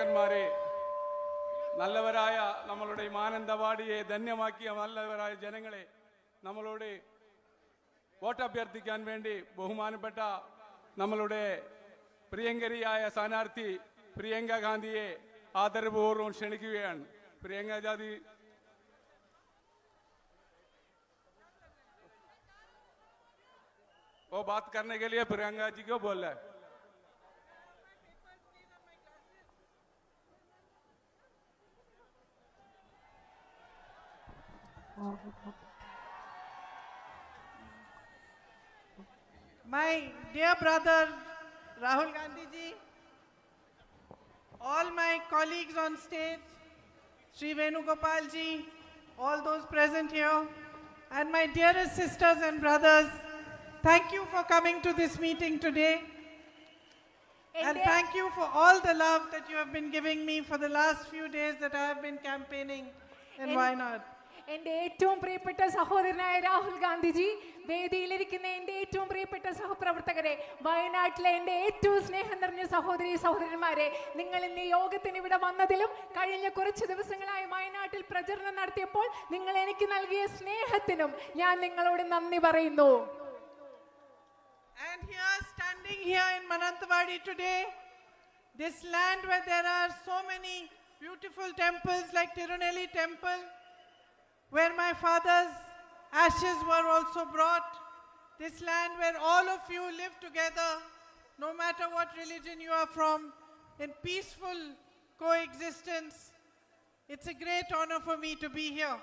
നേതാക്കന്മാരെ, നല്ലവരായ നമ്മളുടെ മാനന്തവാടിയെ ധന്യമാക്കിയ നല്ലവരായ ജനങ്ങളെ, നമ്മളോട് വോട്ട് അഭ്യർത്ഥിക്കാൻ വേണ്ടി ബഹുമാനപ്പെട്ട നമ്മളുടെ പ്രിയങ്കരിയായ സ്ഥാനാർത്ഥി പ്രിയങ്ക ഗാന്ധിയെ ആദരപൂർവ്വം ക്ഷണിക്കുകയാണ്. प्रियंका जी, वो बात करने के लिए प्रियंका जी को बोल रहा है. My dear brother Rahul Gandhi ji, all my colleagues on stage, Sri Venugopal ji, all those present here, and my dearest sisters and brothers, thank you for coming to this meeting today. And thank you for all the love that you have been giving me for the last few days that I have been campaigning in Wayanad. എൻ്റെ ഏറ്റവും പ്രിയപ്പെട്ട സഹോദരനായ രാഹുൽ ഗാന്ധിജി, വേദിയിലിരിക്കുന്ന എൻ്റെ ഏറ്റവും പ്രിയപ്പെട്ട സഹപ്രവർത്തകരെ, വയനാട്ടിലെ എൻ്റെ ഏറ്റവും സ്നേഹം നിറഞ്ഞ സഹോദരന്മാരെ, നിങ്ങൾ ഇന്ന് യോഗത്തിന് ഇവിടെ വന്നതിലും കഴിഞ്ഞ കുറച്ച് ദിവസങ്ങളായി വയനാട്ടിൽ പ്രചരണം നടത്തിയപ്പോൾ നിങ്ങൾ എനിക്ക് നൽകിയ സ്നേഹത്തിനും ഞാൻ നിങ്ങളോട് നന്ദി പറയുന്നു. And here, standing here in Mananthavady today, this land where there are so many beautiful temples like Tirunelli temple, where my father's ashes were also brought, this land where all of you live together, no matter what religion you are from, in peaceful coexistence. It's a great honor for me to be here.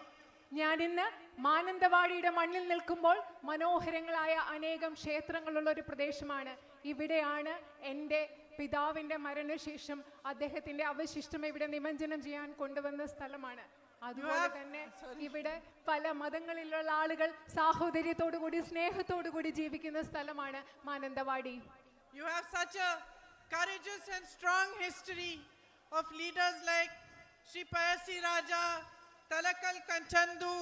ഞാനിന്ന് മാനന്തവാടിയുടെ മണ്ണിൽ നിൽക്കുമ്പോൾ മനോഹരങ്ങളായ അനേകം ക്ഷേത്രങ്ങളുള്ള ഒരു പ്രദേശമാണ്. ഇവിടെയാണ് എൻ്റെ പിതാവിൻ്റെ മരണശേഷം അദ്ദേഹത്തിൻ്റെ അവശിഷ്ടം ഇവിടെ നിമജ്ജനം ചെയ്യാൻ കൊണ്ടുവന്ന സ്ഥലമാണ്. അതുപോലെ തന്നെ ഇവിടെ പല മതങ്ങളിലുള്ള ആളുകൾ സാഹോദര്യത്തോടുകൂടി സ്നേഹത്തോടുകൂടി ജീവിക്കുന്ന സ്ഥലമാണ് Mananthavady. You have such a courageous and strong history of leaders like Sri Payasi Raja, Talakal Kanchandu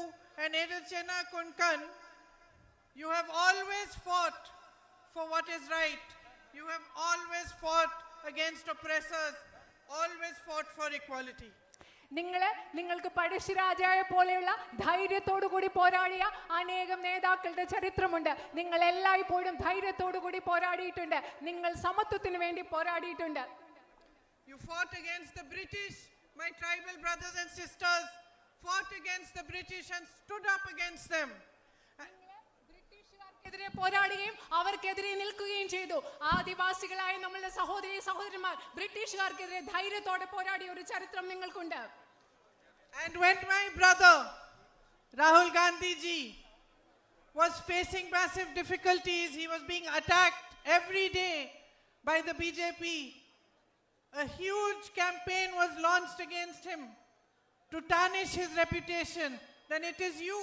and Edilchena Kunkan. You have always fought for what is right. You have always fought against oppressors, always fought for equality. നിങ്ങൾക്ക് പഴശ്ശിരാജയെ പോലെയുള്ള ധൈര്യത്തോടുകൂടി പോരാടിയ അനേകം നേതാക്കളുടെ ചരിത്രമുണ്ട്. നിങ്ങൾ എല്ലായ്പ്പോഴും ധൈര്യത്തോടുകൂടി പോരാടിയിട്ടുണ്ട്. നിങ്ങൾ സമത്വത്തിന് വേണ്ടി പോരാടിയിട്ടുണ്ട്. You fought against the British. My tribal brothers and sisters fought against the British and stood up against them. ബ്രിട്ടീഷുകാർക്കെതിരെ പോരാടുകയും അവർക്കെതിരെ നിൽക്കുകയും ചെയ്തു. ആദിവാസികളായ നമ്മളുടെ സഹോദരന്മാർ ബ്രിട്ടീഷുകാർക്കെതിരെ ധൈര്യത്തോടെ പോരാടിയ ഒരു ചരിത്രം നിങ്ങൾക്കുണ്ട്. And when my brother Rahul Gandhi ji was facing massive difficulties, he was being attacked every day by the BJP. A huge campaign was launched against him to tarnish his reputation. Then it is you,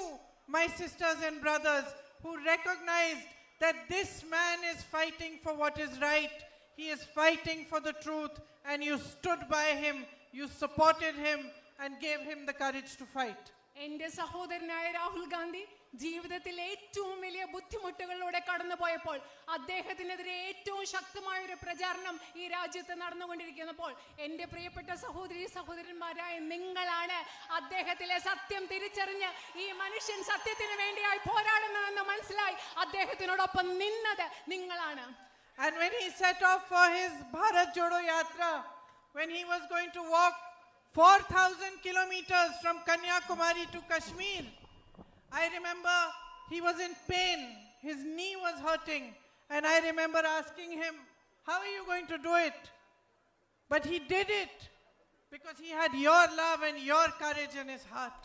my sisters and brothers, who recognized that this man is fighting for what is right. He is fighting for the truth, and you stood by him, you supported him and gave him the courage to fight. എൻ്റെ സഹോദരനായ രാഹുൽ ഗാന്ധി ജീവിതത്തിൽ ഏറ്റവും വലിയ ബുദ്ധിമുട്ടുകളിലൂടെ കടന്നുപോയപ്പോൾ അദ്ദേഹത്തിനെതിരെ ഏറ്റവും ശക്തമായ ഒരു പ്രചാരണം ഈ രാജ്യത്ത് നടന്നുകൊണ്ടിരിക്കുന്നപ്പോൾ എൻ്റെ പ്രിയപ്പെട്ട സഹോദരന്മാരായ നിങ്ങളാണ് അദ്ദേഹത്തിലെ സത്യം തിരിച്ചറിഞ്ഞ് ഈ മനുഷ്യൻ സത്യത്തിന് വേണ്ടിയായി പോരാടുന്നതെന്ന് മനസ്സിലായി അദ്ദേഹത്തിനോടൊപ്പം നിന്നത് നിങ്ങളാണ്. And when he set off for his Bharat Jodo Yatra, when he was going to walk 4,000 kilometers from Kanyakumari to Kashmir, I remember he was in pain. His knee was hurting. And I remember asking him, how are you going to do it? But he did it because he had your love and your courage in his heart.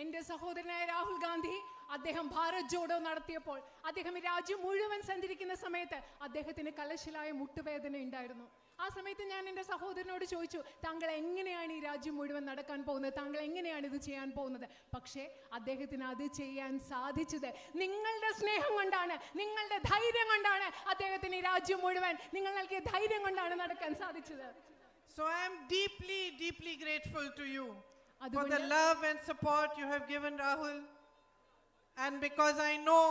എൻ്റെ സഹോദരനായ രാഹുൽ ഗാന്ധി അദ്ദേഹം ഭാരത് ജോഡോ നടത്തിയപ്പോൾ അദ്ദേഹം രാജ്യം മുഴുവൻ സഞ്ചരിക്കുന്ന സമയത്ത് അദ്ദേഹത്തിന് കലശലായ മുട്ടുവേദന ഉണ്ടായിരുന്നു. ആ സമയത്ത് ഞാൻ എൻ്റെ സഹോദരനോട് ചോദിച്ചു, താങ്കൾ എങ്ങനെയാണ് ഈ രാജ്യം മുഴുവൻ നടക്കാൻ പോകുന്നത്, താങ്കൾ എങ്ങനെയാണ് ഇത് ചെയ്യാൻ പോകുന്നത്? പക്ഷേ അദ്ദേഹത്തിന് അത് ചെയ്യാൻ സാധിച്ചത് നിങ്ങളുടെ സ്നേഹം കൊണ്ടാണ്, നിങ്ങളുടെ ധൈര്യം കൊണ്ടാണ്. അദ്ദേഹത്തിന് ഈ രാജ്യം മുഴുവൻ നിങ്ങൾ നൽകിയ ധൈര്യം കൊണ്ടാണ് നടക്കാൻ സാധിച്ചത്. So I am deeply, deeply grateful to you for the love and support you have given Rahul, and because I know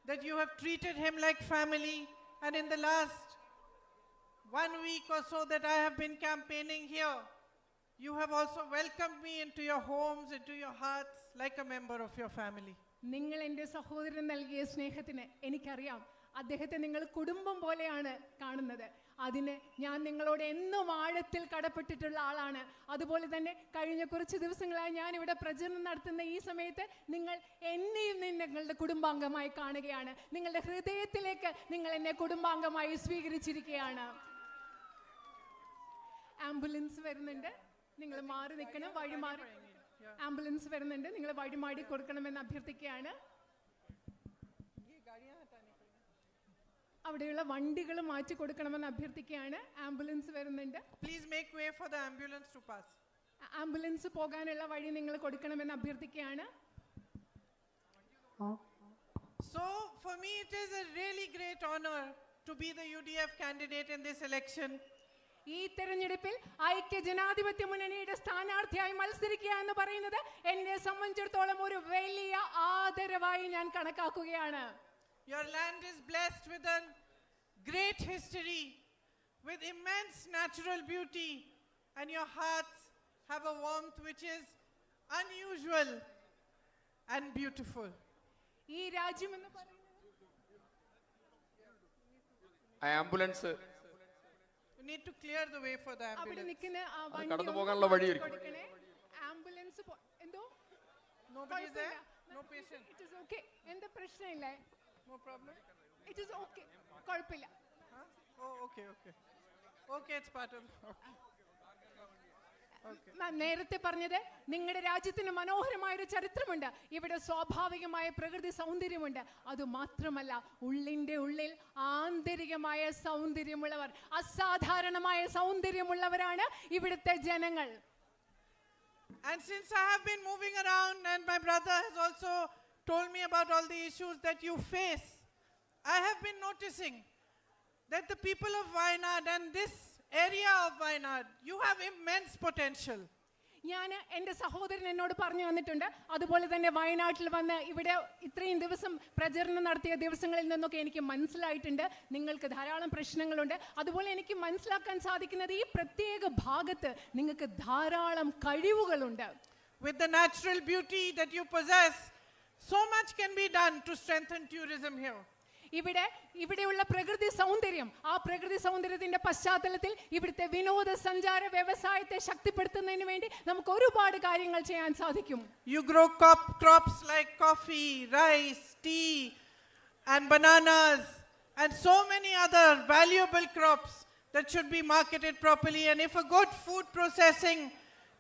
that you have treated him like family, and in the last 1 week or so that I have been campaigning here, you have also welcomed me into your homes, into your hearts, like a member of your family. നിങ്ങൾ എൻ്റെ സഹോദരൻ നൽകിയ സ്നേഹത്തിന് എനിക്കറിയാം. അദ്ദേഹത്തെ നിങ്ങൾ കുടുംബം പോലെയാണ് കാണുന്നത്. അതിന് ഞാൻ നിങ്ങളോട് എന്നും ആഴത്തിൽ കടപ്പെട്ടിട്ടുള്ള ആളാണ്. അതുപോലെ തന്നെ കഴിഞ്ഞ കുറച്ച് ദിവസങ്ങളായി ഞാൻ ഇവിടെ പ്രചരണം നടത്തുന്ന ഈ സമയത്ത് നിങ്ങൾ എന്നെയും നിങ്ങളുടെ കുടുംബാംഗമായി കാണുകയാണ്. നിങ്ങളുടെ ഹൃദയത്തിലേക്ക് നിങ്ങൾ എന്നെ കുടുംബാംഗമായി സ്വീകരിച്ചിരിക്കുകയാണ്. ആംബുലൻസ് വരുന്നുണ്ട്, നിങ്ങൾ മാറി നിൽക്കണം. വഴി മാറി ആംബുലൻസ് വരുന്നുണ്ട്, നിങ്ങൾ വഴി മാറി കൊടുക്കണമെന്ന് അഭ്യർത്ഥിക്കുകയാണ്. അവിടെയുള്ള വണ്ടികൾ മാറ്റി കൊടുക്കണമെന്ന് അഭ്യർത്ഥിക്കുകയാണ്. ആംബുലൻസ് വരുന്നുണ്ട്. Please make way for the ambulance to pass. Ambulance പോകാനുള്ള വഴി നിങ്ങൾ കൊടുക്കണമെന്ന് അഭ്യർത്ഥിക്കുകയാണ്. So for me it is a really great honor to be the UDF candidate in this election. ഈ തെരഞ്ഞെടുപ്പിൽ ഐക്യ ജനാധിപത്യ മുന്നണിയുടെ സ്ഥാനാർത്ഥിയായി മത്സരിക്കുക എന്ന് പറയുന്നത് എന്നെ സംബന്ധിച്ചിടത്തോളം ഒരു വലിയ ആദരവായി ഞാൻ കണക്കാക്കുകയാണ്. Your land is blessed with a great history, with immense natural beauty, and your hearts have a warmth which is unusual and beautiful. ഈ രാജ്യം എന്ന് പറയുന്നത് ambulance You need to clear the way for the അവിടെ ambulance. നിൽക്കുന്ന ആ അത് വണ്ടി കടന്നു ഒന്ന് പോകാനുള്ള മാറ്റി വഴിയായിരിക്കും. കൊടുക്കണേ. ആംബുലൻസ് എന്തോ Nobody is there? No patient? It is okay. എന്താ പ്രശ്നമില്ലേ? No problem? It is okay, കുഴപ്പമില്ല. Huh? Oh, okay, okay. Okay, it's part of... Okay. ഞാൻ നേരത്തെ പറഞ്ഞത് നിങ്ങളുടെ രാജ്യത്തിന് മനോഹരമായ ഒരു ചരിത്രമുണ്ട്. ഇവിടെ സ്വാഭാവികമായ പ്രകൃതി സൗന്ദര്യമുണ്ട്. അതുമാത്രമല്ല, ഉള്ളിൻ്റെ ഉള്ളിൽ ആന്തരികമായ സൗന്ദര്യമുള്ളവർ, അസാധാരണമായ സൗന്ദര്യമുള്ളവരാണ് ഇവിടുത്തെ ജനങ്ങൾ. And since I have been moving around and my brother has also told me about all the issues that you face, I have been noticing that the people of Wayanad and this area of Wayanad, you have immense potential. ഞാൻ എൻ്റെ സഹോദരൻ എന്നോട് പറഞ്ഞു വന്നിട്ടുണ്ട്. അതുപോലെ തന്നെ വയനാട്ടിൽ വന്ന് ഇവിടെ ഇത്രയും ദിവസം പ്രചരണം നടത്തിയ ദിവസങ്ങളിൽ നിന്നൊക്കെ എനിക്ക് മനസ്സിലായിട്ടുണ്ട് നിങ്ങൾക്ക് ധാരാളം പ്രശ്നങ്ങളുണ്ട്. അതുപോലെ എനിക്ക് മനസ്സിലാക്കാൻ സാധിക്കുന്നത് ഈ പ്രത്യേക ഭാഗത്ത് നിങ്ങൾക്ക് ധാരാളം കഴിവുകളുണ്ട്. With the natural beauty that you possess, so much can be done to strengthen tourism here. ഇവിടെയുള്ള പ്രകൃതി സൗന്ദര്യം, ആ പ്രകൃതി സൗന്ദര്യത്തിന്റെ പശ്ചാത്തലത്തിൽ ഇവിടുത്തെ വിനോദസഞ്ചാര വ്യവസായത്തെ ശക്തിപ്പെടുത്തുന്നതിന് വേണ്ടി നമുക്ക് ഒരുപാട് കാര്യങ്ങൾ ചെയ്യാൻ സാധിക്കും. You grow crops like coffee, rice, tea, and bananas, and so many other valuable crops that should be marketed properly. And if a good food processing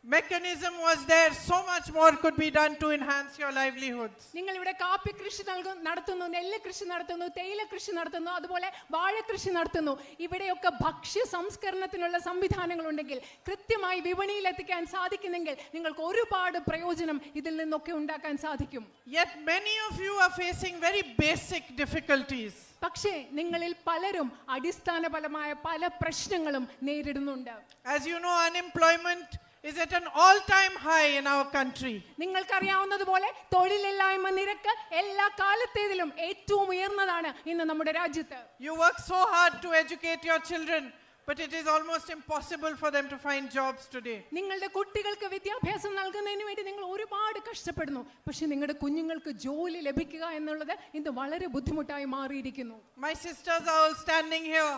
mechanism was there, so much more could be done to enhance your livelihoods. നിങ്ങൾ ഇവിടെ കാപ്പി കൃഷി നടത്തുന്നു, നെല്ല് കൃഷി നടത്തുന്നു, തേയില കൃഷി നടത്തുന്നു, അതുപോലെ വാഴ കൃഷി നടത്തുന്നു. ഇവിടെയൊക്കെ ഭക്ഷ്യ സംസ്കരണത്തിനുള്ള സംവിധാനങ്ങൾ ഉണ്ടെങ്കിൽ, കൃത്യമായി വിപണിയിൽ എത്തിക്കാൻ സാധിക്കുന്നെങ്കിൽ നിങ്ങൾക്ക് ഒരുപാട് പ്രയോജനം ഇതിൽ നിന്നൊക്കെ ഉണ്ടാക്കാൻ സാധിക്കും. Yet many of you are facing very basic difficulties. പക്ഷേ നിങ്ങളിൽ പലരും അടിസ്ഥാനപരമായ പല പ്രശ്നങ്ങളും നേരിടുന്നുണ്ട്. As you know, unemployment is at an all-time high in our country. നിങ്ങൾക്കറിയാവുന്നതുപോലെ തൊഴിലില്ലായ്മ നിരക്ക് എല്ലാ കാലത്തേതിലും ഏറ്റവും ഉയർന്നതാണ് ഇന്ന് നമ്മുടെ രാജ്യത്ത്. You work so hard to educate your children, but it is almost impossible for them to find jobs today. നിങ്ങളുടെ കുട്ടികൾക്ക് വിദ്യാഭ്യാസം നൽകുന്നതിന് വേണ്ടി നിങ്ങൾ ഒരുപാട് കഷ്ടപ്പെടുന്നു. പക്ഷെ നിങ്ങളുടെ കുഞ്ഞുങ്ങൾക്ക് ജോലി ലഭിക്കുക എന്നുള്ളത് ഇന്ന് വളരെ ബുദ്ധിമുട്ടായി മാറിയിരിക്കുന്നു. My sisters are all standing here.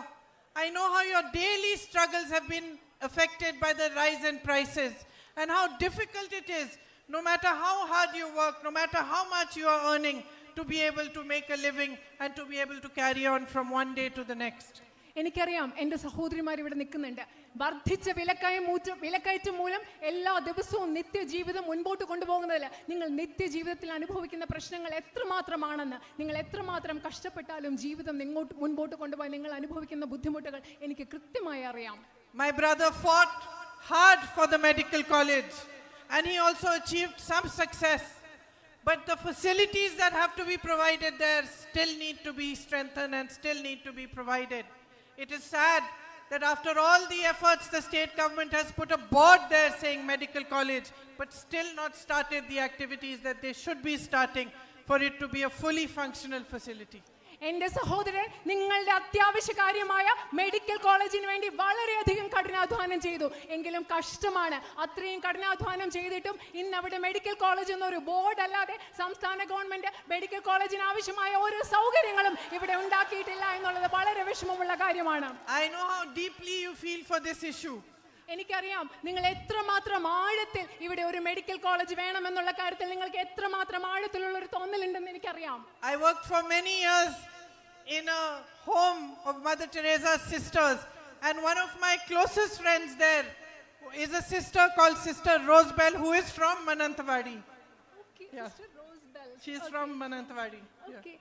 I know how your daily struggles have been affected by the rise in prices and how difficult it is, no matter how hard you work, no matter how much you are earning, to be able to make a living and to be able to carry on from one day to the next. എനിക്കറിയാം എൻ്റെ സഹോദരിമാർ ഇവിടെ നിൽക്കുന്നുണ്ട്. വർദ്ധിച്ച വിലക്കയറ്റം മൂലം എല്ലാ ദിവസവും നിത്യജീവിതം മുൻപോട്ട് കൊണ്ടുപോകുന്നതിൽ നിങ്ങൾ നിത്യജീവിതത്തിൽ അനുഭവിക്കുന്ന പ്രശ്നങ്ങൾ എത്രമാത്രമാണെന്ന്, നിങ്ങൾ എത്രമാത്രം കഷ്ടപ്പെട്ടാലും ജീവിതം മുൻപോട്ട് കൊണ്ടുപോയി നിങ്ങൾ അനുഭവിക്കുന്ന ബുദ്ധിമുട്ടുകൾ എനിക്ക് കൃത്യമായി അറിയാം. My brother fought hard for the medical college and he also achieved some success. But the facilities that have to be provided there still need to be strengthened and still need to be provided. It is sad that after all the efforts the state government has put a board there saying medical college, but still not started the activities that they should be starting for it to be a fully functional facility. എന്റെ സഹോദരൻ നിങ്ങളുടെ അത്യാവശ്യ കാര്യമായ medical കോളേജിന് വേണ്ടി വളരെയധികം കഠിനാധ്വാനം ചെയ്തു. എങ്കിലും കഷ്ടമാണ്, അത്രയും കഠിനാധ്വാനം ചെയ്തിട്ടും ഇന്ന് അവിടെ മെഡിക്കൽ കോളേജ് എന്നൊരു ബോർഡ് അല്ലാതെ സംസ്ഥാന ഗവൺമെന്റ് മെഡിക്കൽ കോളേജിന് ആവശ്യമായ ഓരോ സൗകര്യങ്ങളും ഇവിടെ ഉണ്ടാക്കിയിട്ടില്ല എന്നുള്ളത് വളരെ വിഷമമുള്ള കാര്യമാണ്. I know how deeply you feel for this issue. എനിക്കറിയാം നിങ്ങൾ എത്രമാത്രം ആഴത്തിൽ ഇവിടെ ഒരു മെഡിക്കൽ കോളേജ് വേണമെന്നുള്ള കാര്യത്തിൽ നിങ്ങൾക്ക് എത്രമാത്രം ആഴത്തിലുള്ള ഒരു തോന്നലുണ്ടെന്ന് എനിക്കറിയാം. I worked for many years in a home of Mother Teresa's sisters, and one of my closest friends there is a sister called Sister Rosebell, who is from Mananthavady. Okay, Yeah. Sister Rosebell. She is from Mananthavady. Yeah. Okay.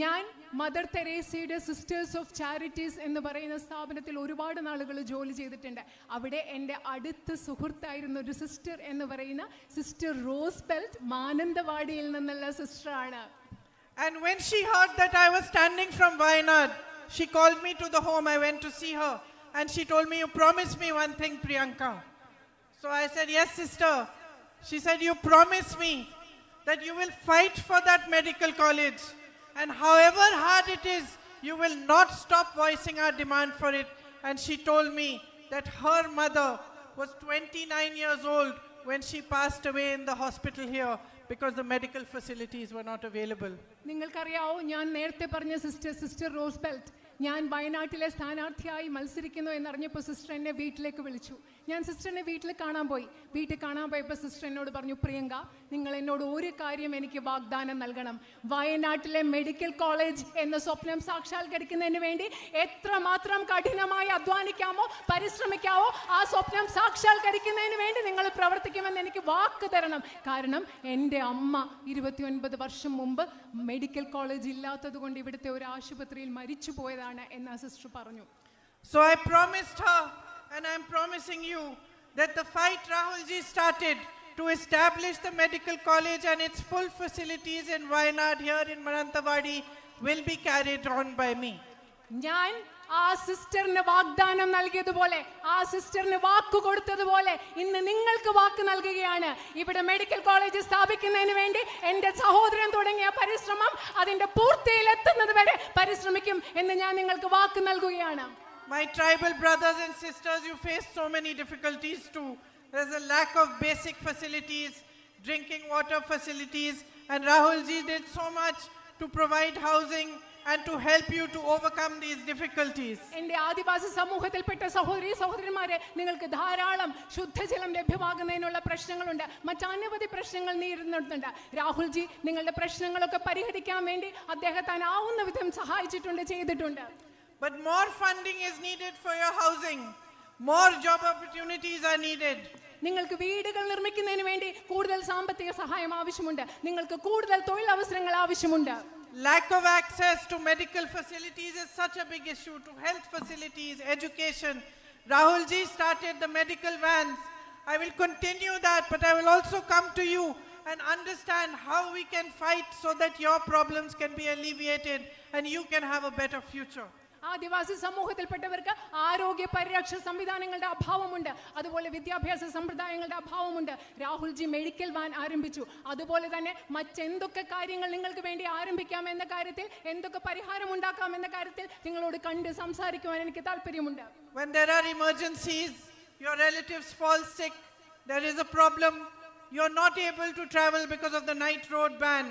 ഞാൻ mother തെരേസയുടെ sisters of charities എന്ന് പറയുന്ന സ്ഥാപനത്തിൽ ഒരുപാട് നാളുകൾ ജോലി ചെയ്തിട്ടുണ്ട്. അവിടെ എൻ്റെ അടുത്ത സുഹൃത്തായിരുന്ന ഒരു സിസ്റ്റർ എന്ന് പറയുന്ന സിസ്റ്റർ റോസ്ബെൽറ്റ് മാനന്തവാടിയിൽ നിന്നുള്ള സിസ്റ്ററാണ്. And when she heard that I was standing from Wayanad, she called me to the home. I went to see her, and she told me, "You promised me one thing, Priyanka." So I said, "Yes, sister." She said, "You promised me that you will fight for that medical college, and however hard it is, you will not stop voicing our demand for it." And she told me that her mother was 29 years old when she passed away in the hospital here because the medical facilities were not available. നിങ്ങൾക്കറിയാവോ, ഞാൻ നേരത്തെ പറഞ്ഞ sister റോസ്ബെൽറ്റ് ഞാൻ വയനാട്ടിലെ സ്ഥാനാർത്ഥിയായി മത്സരിക്കുന്നു എന്നറിഞ്ഞപ്പോൾ sister എന്നെ വീട്ടിലേക്ക് വിളിച്ചു. ഞാൻ സിസ്റ്ററിനെ വീട്ടിൽ കാണാൻ പോയപ്പോൾ സിസ്റ്റർ എന്നോട് പറഞ്ഞു, "പ്രിയങ്ക, നിങ്ങൾ എന്നോട് ഒരു കാര്യം എനിക്ക് വാഗ്ദാനം നൽകണം. വയനാട്ടിലെ മെഡിക്കൽ കോളേജ് എന്ന സ്വപ്നം സാക്ഷാത്കരിക്കുന്നതിന് വേണ്ടി എത്രമാത്രം കഠിനമായി അധ്വാനിക്കാമോ പരിശ്രമിക്കാമോ ആ സ്വപ്നം സാക്ഷാത്കരിക്കുന്നതിന് വേണ്ടി നിങ്ങൾ പ്രവർത്തിക്കുമെന്ന് എനിക്ക് വാക്ക് തരണം. കാരണം എൻ്റെ അമ്മ 29 വർഷം മുമ്പ് മെഡിക്കൽ കോളേജ് ഇല്ലാത്തത് കൊണ്ട് ഇവിടുത്തെ ഒരു ആശുപത്രിയിൽ മരിച്ചു പോയതാണ്" എന്ന് ആ സിസ്റ്റർ പറഞ്ഞു. So I promised her, and I'm promising you, that the fight Rahul ji started to establish the medical college and its full facilities in Wayanad here in Mananthavady will be carried on by me. ഞാൻ ആ സിസ്റ്ററിന് വാഗ്ദാനം നൽകിയതുപോലെ, ആ സിസ്റ്ററിന് വാക്ക് കൊടുത്തതുപോലെ ഇന്ന് നിങ്ങൾക്ക് വാക്ക് നൽകുകയാണ്. ഇവിടെ medical college സ്ഥാപിക്കുന്നതിന് വേണ്ടി എൻ്റെ സഹോദരൻ തുടങ്ങിയ പരിശ്രമം അതിന്റെ പൂർത്തിയിലെത്തുന്നത് വരെ പരിശ്രമിക്കും എന്ന് ഞാൻ നിങ്ങൾക്ക് വാക്ക് നൽകുകയാണ്. My tribal brothers and sisters, you face so many difficulties too. There's a lack of basic facilities, drinking water facilities, and Rahul ji did so much to provide housing and to help you to overcome these difficulties. എൻ്റെ ആദിവാസി സമൂഹത്തിൽപ്പെട്ട സഹോദരന്മാരെ, നിങ്ങൾക്ക് ധാരാളം ശുദ്ധജലം ലഭ്യമാകുന്നതിനുള്ള പ്രശ്നങ്ങളുണ്ട്, മറ്റനവധി പ്രശ്നങ്ങൾ നേരിടുന്നുണ്ട്. Rahul G നിങ്ങളുടെ പ്രശ്നങ്ങളൊക്കെ പരിഹരിക്കാൻ വേണ്ടി അദ്ദേഹത്താനാവുന്ന വിധം സഹായിച്ചിട്ടുണ്ട്, ചെയ്തിട്ടുണ്ട്. But more funding is needed for your housing. More job opportunities are needed. നിങ്ങൾക്ക് വീടുകൾ നിർമ്മിക്കുന്നതിന് വേണ്ടി കൂടുതൽ സാമ്പത്തിക സഹായം ആവശ്യമുണ്ട്. നിങ്ങൾക്ക് കൂടുതൽ തൊഴിലവസരങ്ങൾ ആവശ്യമുണ്ട്. Lack of access to medical facilities is such a big issue, to health facilities, education. Rahul ji started the medical vans. I will continue that, but I will also come to you and understand how we can fight so that your problems can be alleviated and you can have a better future. ആദിവാസി സമൂഹത്തിൽപ്പെട്ടവർക്ക് ആരോഗ്യ പരിരക്ഷ സംവിധാനങ്ങളുടെ അഭാവമുണ്ട്, അതുപോലെ വിദ്യാഭ്യാസ സമ്പ്രദായങ്ങളുടെ അഭാവമുണ്ട്. Rahul G medical van ആരംഭിച്ചു. അതുപോലെ തന്നെ മറ്റെന്തൊക്കെ കാര്യങ്ങൾ നിങ്ങൾക്ക് വേണ്ടി ആരംഭിക്കാം എന്ന കാര്യത്തിൽ, എന്തൊക്കെ പരിഹാരം ഉണ്ടാക്കാം എന്ന കാര്യത്തിൽ നിങ്ങളോട് കണ്ട് സംസാരിക്കുവാൻ എനിക്ക് താല്പര്യമുണ്ട്. When there are emergencies, your relatives fall sick, there is a problem, you're not able to travel because of the night road ban.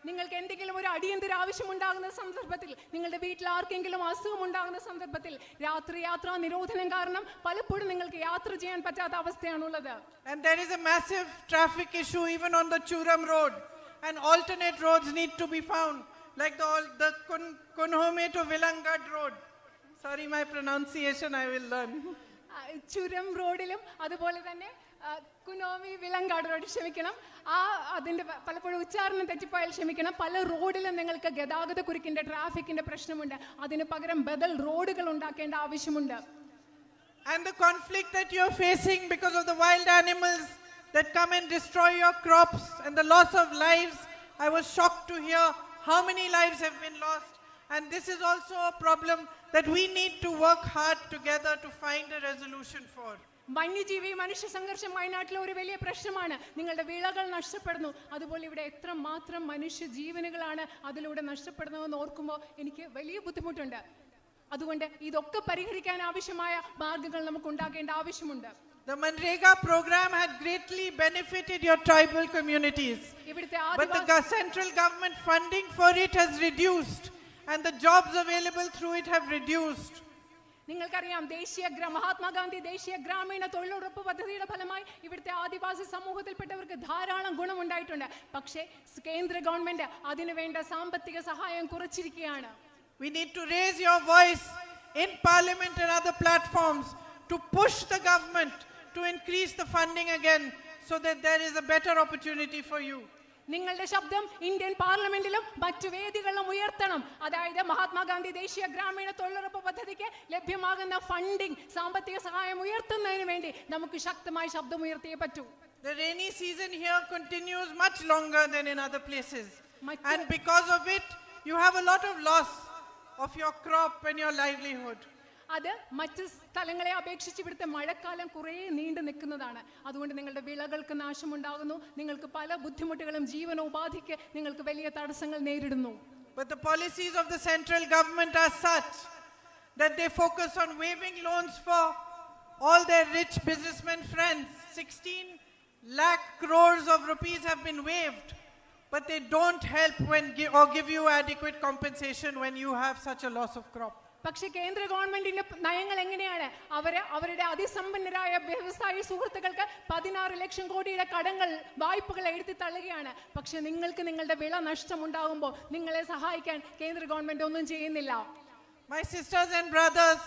നിങ്ങൾക്ക് എന്തെങ്കിലും ഒരു അടിയന്തര ആവശ്യമുണ്ടാകുന്ന സന്ദർഭത്തിൽ, നിങ്ങളുടെ വീട്ടിൽ ആർക്കെങ്കിലും അസുഖം ഉണ്ടാകുന്ന സന്ദർഭത്തിൽ രാത്രി യാത്രാ നിരോധനം കാരണം പലപ്പോഴും നിങ്ങൾക്ക് യാത്ര ചെയ്യാൻ പറ്റാത്ത അവസ്ഥയാണുള്ളത്. And there is a massive traffic issue even on the Churam road, and alternate roads need to be found, like the Kunhome to Vilangad road. Sorry, my pronunciation I will learn. ചുരം റോഡിലും അതുപോലെ തന്നെ കുനോമി വിലങ്കാട് road, ക്ഷമിക്കണം, അതിന്റെ പലപ്പോഴും ഉച്ചാരണം തെറ്റിപ്പോയാൽ ക്ഷമിക്കണം. പല റോഡിലും നിങ്ങൾക്ക് ഗതാഗത കുരുക്കിന്റെ ട്രാഫിക്കിന്റെ പ്രശ്നമുണ്ട്. അതിന് പകരം ബദൽ റോഡുകൾ ഉണ്ടാക്കേണ്ട ആവശ്യമുണ്ട്. And the conflict that you're facing because of the wild animals that come and destroy your crops and the loss of lives, I was shocked to hear how many lives have been lost. And this is also a problem that we need to work hard together to find a resolution for. വന്യജീവി മനുഷ്യ സംഘർഷം വയനാട്ടിലെ ഒരു വലിയ പ്രശ്നമാണ്. നിങ്ങളുടെ വിളകൾ നഷ്ടപ്പെടുന്നു. അതുപോലെ ഇവിടെ എത്രമാത്രം മനുഷ്യ ജീവനുകളാണ് അതിലൂടെ നഷ്ടപ്പെടുന്നതെന്ന് ഓർക്കുമ്പോൾ എനിക്ക് വലിയ ബുദ്ധിമുട്ടുണ്ട്. അതുകൊണ്ട് ഇതൊക്കെ പരിഹരിക്കാൻ ആവശ്യമായ മാർഗങ്ങൾ നമുക്ക് ഉണ്ടാക്കേണ്ട ആവശ്യമുണ്ട്. The Manrega program had greatly benefited your tribal communities. But the central government funding for it has reduced and the jobs available through it have reduced. നിങ്ങൾക്കറിയാം, മഹാത്മാഗാന്ധി ദേശീയ ഗ്രാമീണ തൊഴിലുറപ്പ് പദ്ധതിയുടെ ഫലമായി ഇവിടുത്തെ ആദിവാസി സമൂഹത്തിൽപ്പെട്ടവർക്ക് ധാരാളം ഗുണമുണ്ടായിട്ടുണ്ട്. പക്ഷേ കേന്ദ്ര ഗവൺമെന്റ് അതിനു വേണ്ട സാമ്പത്തിക സഹായം കുറച്ചിരിക്കുകയാണ്. We need to raise your voice in parliament and other platforms to push the government to increase the funding again so that there is a better opportunity for you. നിങ്ങളുടെ ശബ്ദം ഇന്ത്യൻ പാർലമെന്റിലും മറ്റു വേദികളിലും ഉയർത്തണം. അതായത് മഹാത്മാഗാന്ധി ദേശീയ ഗ്രാമീണ തൊഴിലുറപ്പ് പദ്ധതിക്ക് ലഭ്യമാകുന്ന ഫണ്ടിംഗ്, സാമ്പത്തിക സഹായം ഉയർത്തുന്നതിന് വേണ്ടി നമുക്ക് ശക്തമായി ശബ്ദം ഉയർത്തിയേ പറ്റൂ. The rainy season here continues much longer than in other places. And because of it, you have a lot of loss of your crop and your livelihood. അത് മറ്റ് സ്ഥലങ്ങളെ അപേക്ഷിച്ച് ഇവിടുത്തെ മഴക്കാലം കുറേ നീണ്ടു നിൽക്കുന്നതാണ്. അതുകൊണ്ട് നിങ്ങളുടെ വിളകൾക്ക് നാശമുണ്ടാകുന്നു. നിങ്ങൾക്ക് പല ബുദ്ധിമുട്ടുകളും ജീവനോപാധിക്ക് നിങ്ങൾക്ക് വലിയ തടസ്സങ്ങൾ നേരിടുന്നു. But the policies of the central government are such that they focus on waiving loans for all their rich businessmen friends. 16 lakh crores of rupees have been waived, but they don't help or give you adequate compensation when you have such a loss of crop. പക്ഷെ കേന്ദ്ര ഗവൺമെന്റിന്റെ നയങ്ങൾ എങ്ങനെയാണ്? അവരുടെ അതിസമ്പന്നരായ വ്യവസായ സുഹൃത്തുക്കൾക്ക് 16 ലക്ഷം കോടിയുടെ വായ്പകൾ എഴുതി തള്ളുകയാണ്. പക്ഷെ നിങ്ങൾക്ക് നിങ്ങളുടെ വിള നഷ്ടമുണ്ടാകുമ്പോൾ നിങ്ങളെ സഹായിക്കാൻ കേന്ദ്ര ഗവൺമെന്റ് ഒന്നും ചെയ്യുന്നില്ല. My sisters and brothers,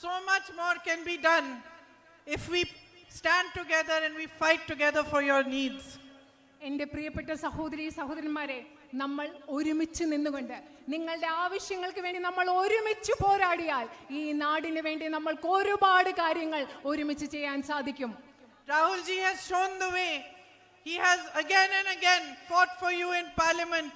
so much more can be done if we stand together and we fight together for your needs. എൻ്റെ പ്രിയപ്പെട്ട സഹോദരന്മാരെ, നമ്മൾ ഒരുമിച്ച് നിന്നുകൊണ്ട് നിങ്ങളുടെ ആവശ്യങ്ങൾക്ക് വേണ്ടി നമ്മൾ ഒരുമിച്ച് പോരാടിയാൽ ഈ നാടിന് വേണ്ടി നമ്മൾക്ക് ഒരുപാട് കാര്യങ്ങൾ ഒരുമിച്ച് ചെയ്യാൻ സാധിക്കും. Rahul ji has shown the way. He has again and again fought for you in parliament,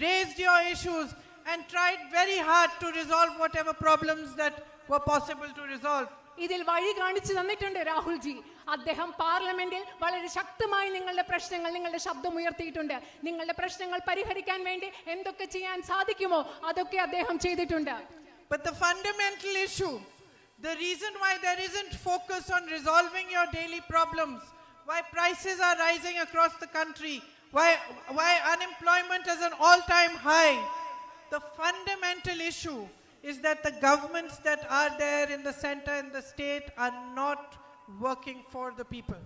raised your issues and tried very hard to resolve whatever problems that were possible to resolve. ഇതിൽ വഴി കാണിച്ചു തന്നിട്ടുണ്ട് Rahul G. അദ്ദേഹം പാർലമെന്റിൽ വളരെ ശക്തമായി നിങ്ങളുടെ ശബ്ദം ഉയർത്തിയിട്ടുണ്ട്. നിങ്ങളുടെ പ്രശ്നങ്ങൾ പരിഹരിക്കാൻ വേണ്ടി എന്തൊക്കെ ചെയ്യാൻ സാധിക്കുമോ അതൊക്കെ അദ്ദേഹം ചെയ്തിട്ടുണ്ട്. But the fundamental issue, the reason why there isn't focus on resolving your daily problems, why prices are rising across the country, why unemployment is an all-time high, the fundamental issue is that the governments that are there in the center and the state are not working for the people.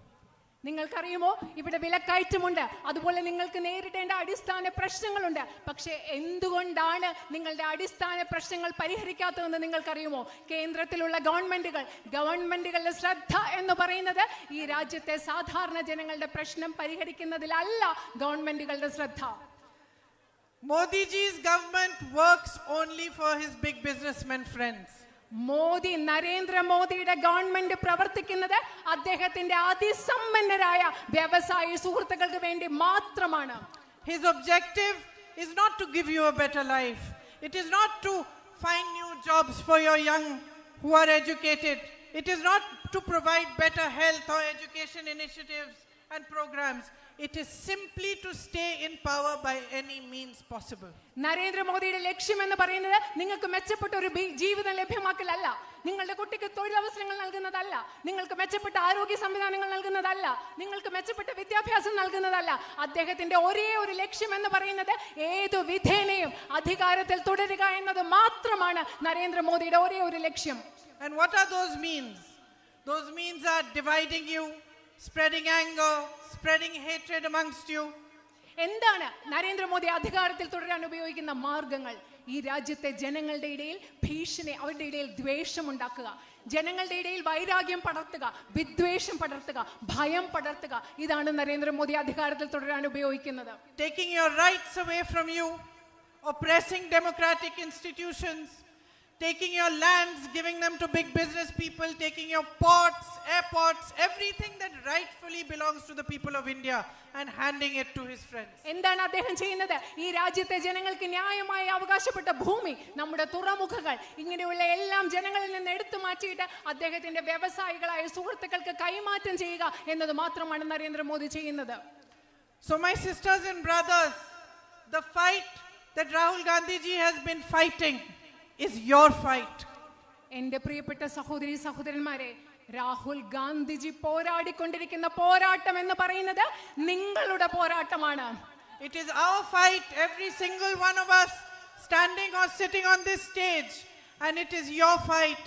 നിങ്ങൾക്കറിയുമോ, ഇവിടെ വിലക്കയറ്റമുണ്ട്, അതുപോലെ നിങ്ങൾക്ക് നേരിടേണ്ട അടിസ്ഥാന പ്രശ്നങ്ങളുണ്ട്. പക്ഷേ എന്തുകൊണ്ടാണ് നിങ്ങളുടെ അടിസ്ഥാന പ്രശ്നങ്ങൾ പരിഹരിക്കാത്തതെന്ന് നിങ്ങൾക്കറിയുമോ? കേന്ദ്രത്തിലുള്ള ഗവൺമെന്റുകളുടെ ശ്രദ്ധ എന്ന് പറയുന്നത് ഈ രാജ്യത്തെ സാധാരണ ജനങ്ങളുടെ പ്രശ്നം പരിഹരിക്കുന്നതിലല്ല ഗവൺമെന്റുകളുടെ ശ്രദ്ധ. Modi ji's government works only for his big businessmen friends. Narendra മോദിയുടെ ഗവൺമെന്റ് പ്രവർത്തിക്കുന്നത് അദ്ദേഹത്തിന്റെ അതിസമ്പന്നരായ വ്യവസായ സുഹൃത്തുക്കൾക്ക് വേണ്ടി മാത്രമാണ്. His objective is not to give you a better life. It is not to find new jobs for your young who are educated. It is not to provide better health or education initiatives and programs. It is simply to stay in power by any means possible. Narendra മോദിയുടെ ലക്ഷ്യം എന്ന് പറയുന്നത് നിങ്ങൾക്ക് മെച്ചപ്പെട്ട ഒരു ജീവിതം ലഭ്യമാക്കലല്ല, നിങ്ങളുടെ കുട്ടിക്ക് തൊഴിലവസരങ്ങൾ നൽകുന്നതല്ല, നിങ്ങൾക്ക് മെച്ചപ്പെട്ട ആരോഗ്യ സംവിധാനങ്ങൾ നൽകുന്നതല്ല, നിങ്ങൾക്ക് മെച്ചപ്പെട്ട വിദ്യാഭ്യാസം നൽകുന്നതല്ല. അദ്ദേഹത്തിന്റെ ഒരേ ഒരു ലക്ഷ്യം എന്ന് പറയുന്നത് ഏതു വിധേനയും അധികാരത്തിൽ തുടരുക എന്നത് മാത്രമാണ് നരേന്ദ്ര മോദിയുടെ ഒരേ ഒരു ലക്ഷ്യം. And what are those means? Those means are dividing you, spreading anger, spreading hatred amongst you. എന്താണ് നരേന്ദ്രമോദി അധികാരത്തിൽ തുടരാൻ ഉപയോഗിക്കുന്ന മാർഗങ്ങൾ? ഈ രാജ്യത്തെ ജനങ്ങളുടെ ഇടയിൽ ഭീഷണി, അവരുടെ ഇടയിൽ ദ്വേഷം ഉണ്ടാക്കുക, ജനങ്ങളുടെ ഇടയിൽ വൈരാഗ്യം പടർത്തുക, വിദ്വേഷം പടർത്തുക, ഭയം പടർത്തുക. ഇതാണ് നരേന്ദ്രമോദി അധികാരത്തിൽ തുടരാൻ ഉപയോഗിക്കുന്നത്. Taking your rights away from you, oppressing democratic institutions, taking your lands, giving them to big business people, taking your ports, airports, everything that rightfully belongs to the people of India and handing it to his friends. എന്താണ് അദ്ദേഹം ചെയ്യുന്നത്? ഈ രാജ്യത്തെ ജനങ്ങൾക്ക് ന്യായമായി അവകാശപ്പെട്ട ഭൂമി, നമ്മുടെ തുറമുഖങ്ങൾ, ഇങ്ങനെയുള്ള എല്ലാം ജനങ്ങളിൽ നിന്ന് എടുത്തു മാറ്റിയിട്ട് അദ്ദേഹത്തിന്റെ വ്യവസായികളായ സുഹൃത്തുക്കൾക്ക് കൈമാറ്റം ചെയ്യുക എന്നത് മാത്രമാണ് നരേന്ദ്രമോദി ചെയ്യുന്നത്. So my sisters and brothers, the fight that Rahul Gandhi ji has been fighting is your fight. എന്റെ പ്രിയപ്പെട്ട സഹോദരി സഹോദരന്മാരെ, രാഹുൽ ഗാന്ധിജി പോരാടിക്കൊണ്ടിരിക്കുന്ന പോരാട്ടം എന്ന് പറയുന്നത് നിങ്ങളുടെ പോരാട്ടമാണ്. It is our fight, every single one of us standing or sitting on this stage, and it is your fight,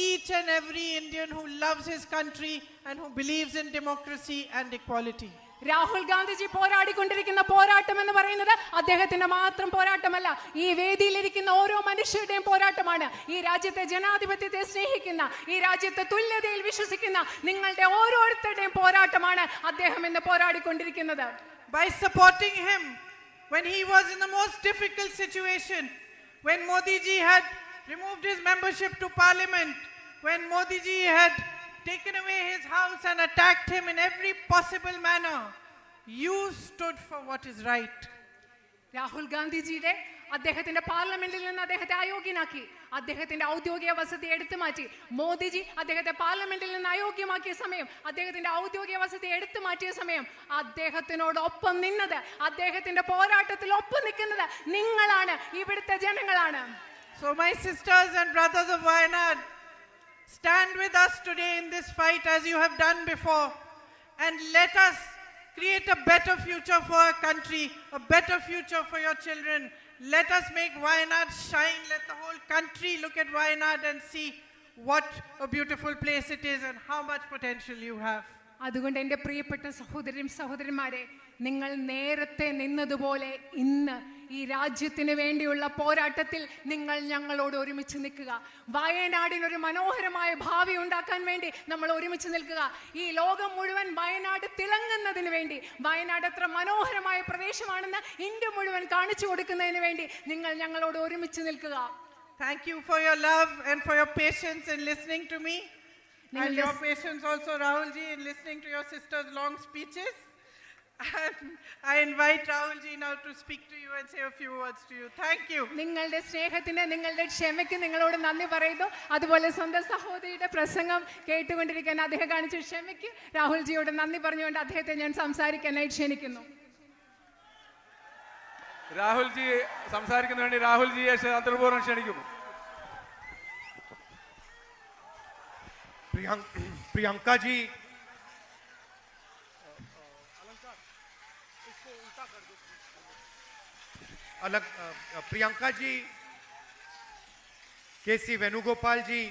each and every Indian who loves his country and who believes in democracy and equality. Rahul Gandhiji പോരാടിക്കൊണ്ടിരിക്കുന്ന പോരാട്ടം എന്ന് പറയുന്നത് അദ്ദേഹത്തിന്റെ മാത്രം പോരാട്ടമല്ല, ഈ വേദിയിലിരിക്കുന്ന ഓരോ മനുഷ്യരുടെയും പോരാട്ടമാണ്. ഈ രാജ്യത്തെ ജനാധിപത്യത്തെ സ്നേഹിക്കുന്ന, ഈ രാജ്യത്തെ തുല്യതയിൽ വിശ്വസിക്കുന്ന നിങ്ങളുടെ ഓരോരുത്തരുടെയും പോരാട്ടമാണ് അദ്ദേഹം ഇന്ന് പോരാടിക്കൊണ്ടിരിക്കുന്നത്. By supporting him when he was in the most difficult situation, when Modi ji had removed his membership to parliament, when Modi ji had taken away his house and attacked him in every possible manner, you stood for what is right. Rahul ഗാന്ധിജിയുടെ അദ്ദേഹത്തിന്റെ പാർലമെന്റിൽ നിന്ന് അദ്ദേഹത്തെ അയോഗ്യനാക്കി, അദ്ദേഹത്തിന്റെ ഔദ്യോഗിക വസതി എടുത്തു മാറ്റി. മോദിജി അദ്ദേഹത്തെ പാർലമെന്റിൽ നിന്ന് അയോഗ്യമാക്കിയ സമയം, അദ്ദേഹത്തിന്റെ ഔദ്യോഗിക വസതി എടുത്തു മാറ്റിയ സമയം അദ്ദേഹത്തിനോടൊപ്പം നിന്നത്, അദ്ദേഹത്തിന്റെ പോരാട്ടത്തിൽ ഒപ്പം നിൽക്കുന്നത് നിങ്ങളാണ്, ഇവിടുത്തെ ജനങ്ങളാണ്. So my sisters and brothers of Wayanad, stand with us today in this fight as you have done before, and let us create a better future for our country, a better future for your children. Let us make Wayanad shine. Let the whole country look at Wayanad and see what a beautiful place it is and how much potential you have. അതുകൊണ്ട് എൻ്റെ പ്രിയപ്പെട്ട സഹോദരന്മാരെ, നിങ്ങൾ നേരത്തെ നിന്നതുപോലെ ഇന്ന് ഈ രാജ്യത്തിന് വേണ്ടിയുള്ള പോരാട്ടത്തിൽ നിങ്ങൾ ഞങ്ങളോട് ഒരുമിച്ച് നിൽക്കുക. വയനാടിനൊരു മനോഹരമായ ഭാവി ഉണ്ടാക്കാൻ വേണ്ടി നമ്മൾ ഒരുമിച്ച് നിൽക്കുക. ഈ ലോകം മുഴുവൻ വയനാട് തിളങ്ങുന്നതിന് വേണ്ടി, വയനാട് എത്ര മനോഹരമായ പ്രദേശമാണെന്ന് ഇന്ത്യ മുഴുവൻ കാണിച്ചു കൊടുക്കുന്നതിന് വേണ്ടി നിങ്ങൾ ഞങ്ങളോട് ഒരുമിച്ച് നിൽക്കുക. Thank you for your love and for your patience in listening to me, and your patience also, Rahul ji, in listening to your sister's long speeches. And I invite Rahul ji now to speak to you and say a few words to you. Thank you. നിങ്ങളുടെ സ്നേഹത്തിന്, നിങ്ങളുടെ ക്ഷമയ്ക്ക് നിങ്ങളോട് നന്ദി പറയുന്നു. അതുപോലെ സ്വന്തം സഹോദരിയുടെ പ്രസംഗം കേട്ടുകൊണ്ടിരിക്കാൻ അദ്ദേഹം കാണിച്ച ക്ഷമയ്ക്ക് രാഹുൽ ജിയോട് നന്ദി പറഞ്ഞുകൊണ്ട് അദ്ദേഹത്തെ ഞാൻ സംസാരിക്കാനായി ക്ഷണിക്കുന്നു. രാഹുൽ ജി സംസാരിക്കുന്നതിന് വേണ്ടി രാഹുൽ ജിയെ അന്തർപൂർവ്വം ക്ഷണിക്കുന്നു. प्रियंका जी, प्रियंका जी, केसी वेणुगोपाल जी,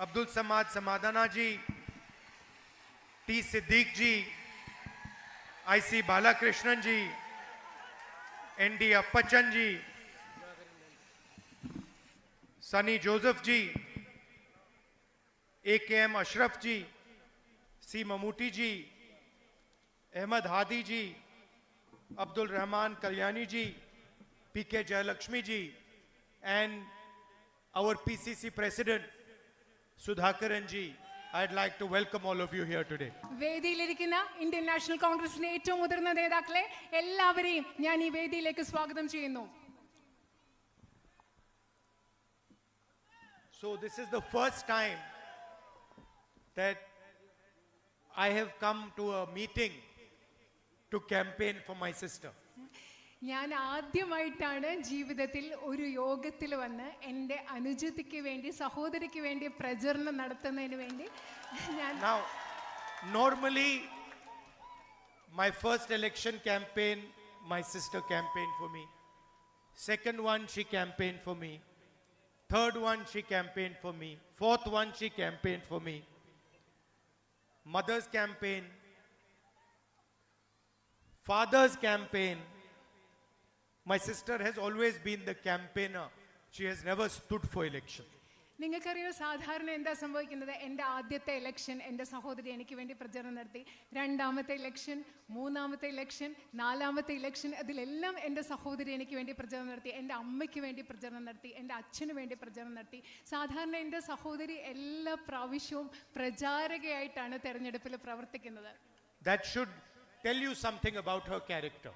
अब्दुल समाद समादाना जी, T Siddique ji, IC Balakrishnan ji, ND अप्पचन ji, Sunny Joseph ji, AKM Ashraf ji, C Mammootty ji, Ahmad Hadi ji, Abdul Rahman Kalyani ji, PK Jayalakshmi ji, and our PCC President Sudhakaran ji. I'd like to welcome all of you here today. വേദിയിലിരിക്കുന്ന Indian National കോൺഗ്രസിന്റെ ഏറ്റവും മുതിർന്ന നേതാക്കളെ എല്ലാവരെയും ഞാൻ ഈ വേദിയിലേക്ക് സ്വാഗതം ചെയ്യുന്നു. So this is the first time that I have come to a meeting to campaign for my sister. ഞാൻ ആദ്യമായിട്ടാണ് ജീവിതത്തിൽ ഒരു യോഗത്തിൽ വന്ന് എൻ്റെ അനുജത്തിക്ക് വേണ്ടി, സഹോദരിക്ക് വേണ്ടി പ്രചരണം നടത്തുന്നതിന് വേണ്ടി ഞാൻ. Now, normally my first election campaign, my sister campaigned for me. Second one, she campaigned for me. Third one, she campaigned for me. Fourth one, she campaigned for me. Mother's campaign, father's campaign. My sister has always been the campaigner. She has never stood for election. നിങ്ങൾക്കറിയോ സാധാരണ എന്താ സംഭവിക്കുന്നത്? എൻ്റെ ആദ്യത്തെ election എൻ്റെ സഹോദരി എനിക്ക് വേണ്ടി പ്രചരണം നടത്തി. രണ്ടാമത്തെ ഇലക്ഷൻ, മൂന്നാമത്തെ ഇലക്ഷൻ, നാലാമത്തെ ഇലക്ഷൻ, അതിലെല്ലാം എൻ്റെ സഹോദരി എനിക്ക് വേണ്ടി പ്രചരണം നടത്തി. എൻ്റെ അമ്മയ്ക്ക് വേണ്ടി പ്രചരണം നടത്തി, എൻ്റെ അച്ഛന് വേണ്ടി പ്രചരണം നടത്തി. സാധാരണ എൻ്റെ സഹോദരി എല്ലാ പ്രാവശ്യവും പ്രചാരകയായിട്ടാണ് തെരഞ്ഞെടുപ്പിൽ പ്രവർത്തിക്കുന്നത്. That should tell you something about her character.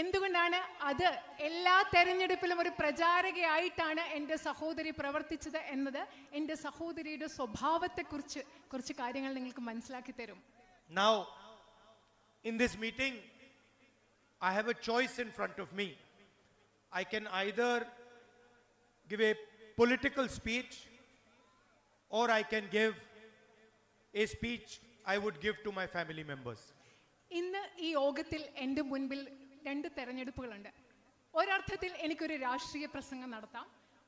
എന്തുകൊണ്ടാണ് അത്? എല്ലാ തെരഞ്ഞെടുപ്പിലും ഒരു പ്രചാരകയായിട്ടാണ് എൻ്റെ സഹോദരി പ്രവർത്തിച്ചത് എന്നത് എൻ്റെ സഹോദരിയുടെ സ്വഭാവത്തെക്കുറിച്ച് കുറച്ച് കാര്യങ്ങൾ നിങ്ങൾക്ക് മനസ്സിലാക്കി തരും. Now, in this meeting, I have a choice in front of me. I can either give a political speech or I can give a speech I would give to my family members. ഇന്ന് ഈ യോഗത്തിൽ എൻ്റെ മുൻപിൽ രണ്ട് തെരഞ്ഞെടുപ്പുകളുണ്ട്. ഒരർത്ഥത്തിൽ എനിക്കൊരു രാഷ്ട്രീയ പ്രസംഗം നടത്താം,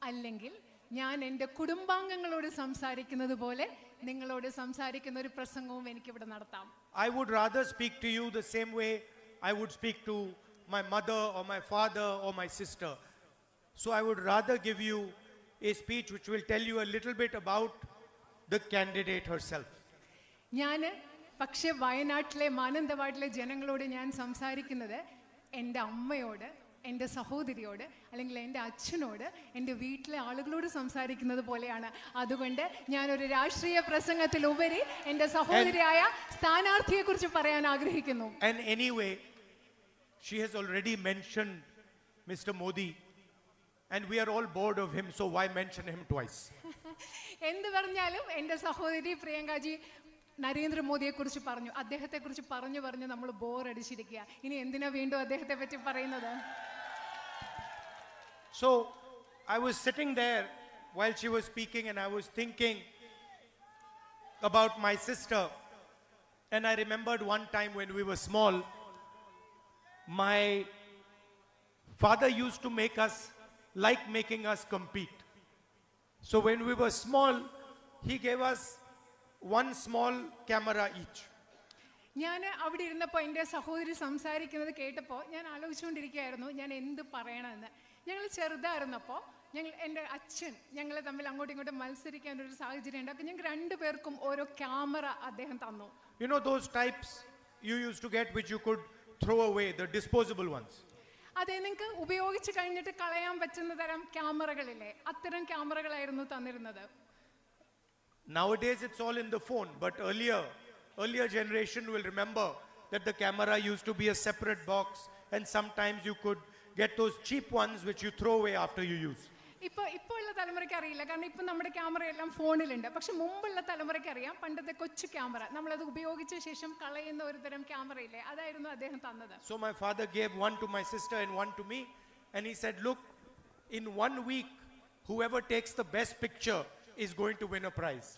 അല്ലെങ്കിൽ ഞാൻ എൻ്റെ കുടുംബാംഗങ്ങളോട് സംസാരിക്കുന്നത് പോലെ നിങ്ങളോട് സംസാരിക്കുന്ന ഒരു പ്രസംഗവും എനിക്കിവിടെ നടത്താം. I would rather speak to you the same way I would speak to my mother or my father or my sister. So I would rather give you a speech which will tell you a little bit about the candidate herself. ഞാൻ പക്ഷേ വയനാട്ടിലെ മാനന്തവാടിലെ ജനങ്ങളോട് ഞാൻ സംസാരിക്കുന്നത് എൻ്റെ അമ്മയോട്, എൻ്റെ സഹോദരിയോട്, അല്ലെങ്കിൽ എൻ്റെ അച്ഛനോട്, എൻ്റെ വീട്ടിലെ ആളുകളോട് സംസാരിക്കുന്നത് പോലെയാണ്. അതുകൊണ്ട് ഞാനൊരു രാഷ്ട്രീയ പ്രസംഗത്തിലുപരി എൻ്റെ സഹോദരിയായ സ്ഥാനാർത്ഥിയെക്കുറിച്ച് പറയാൻ ആഗ്രഹിക്കുന്നു. And anyway, she has already mentioned Mr. Modi and we are all bored of him, so why mention him twice? എന്ത് പറഞ്ഞാലും എൻ്റെ സഹോദരി പ്രിയങ്കാജി നരേന്ദ്രമോദിയെക്കുറിച്ച് പറഞ്ഞു. അദ്ദേഹത്തെക്കുറിച്ച് പറഞ്ഞു നമ്മൾ ബോറടിച്ചിരിക്കുക. ഇനി എന്തിനാ വീണ്ടും അദ്ദേഹത്തെ പറ്റി പറയുന്നത്? So I was sitting there while she was speaking and I was thinking about my sister, and I remembered one time when we were small, my father used to make us like making us compete. So when we were small, he gave us one small camera each. ഞാൻ അവിടെ ഇരുന്നപ്പോൾ എൻ്റെ സഹോദരി സംസാരിക്കുന്നത് കേട്ടപ്പോൾ ഞാൻ ആലോചിച്ചുകൊണ്ടിരിക്കുകയായിരുന്നു ഞാൻ എന്ത് പറയണമെന്ന്. ഞങ്ങൾ ചെറുതായിരുന്നപ്പോൾ എൻ്റെ അച്ഛൻ ഞങ്ങൾ തമ്മിൽ അങ്ങോട്ടും ഇങ്ങോട്ടും മത്സരിക്കാൻ ഒരു സാഹചര്യം ഉണ്ടാക്കി. ഞങ്ങൾക്ക് രണ്ടുപേർക്കും ഓരോ ക്യാമറ അദ്ദേഹം തന്നു. You know those types you used to get which you could throw away, the disposable ones. അതെ, നിങ്ങൾക്ക് ഉപയോഗിച്ച് കഴിഞ്ഞിട്ട് കളയാൻ പറ്റുന്ന തരം ക്യാമറകളില്ലേ, അത്തരം ക്യാമറകളായിരുന്നു തന്നിരുന്നത്. Nowadays it's all in the phone, but earlier generation will remember that the camera used to be a separate box and sometimes you could get those cheap ones which you throw away after you use. ഇപ്പോൾ ഉള്ള തലമുറയ്ക്ക് അറിയില്ല, കാരണം ഇപ്പം നമ്മുടെ camera എല്ലാം ഫോണിലുണ്ട്. പക്ഷെ മുമ്പുള്ള തലമുറയ്ക്ക് അറിയാം, പണ്ടത്തെ കൊച്ചു ക്യാമറ നമ്മളത് ഉപയോഗിച്ച ശേഷം കളയുന്ന ഒരു തരം ക്യാമറ ഇല്ലേ, അതായിരുന്നു അദ്ദേഹം തന്നത്. So my father gave one to my sister and one to me, and he said, look, in 1 week whoever takes the best picture is going to win a prize.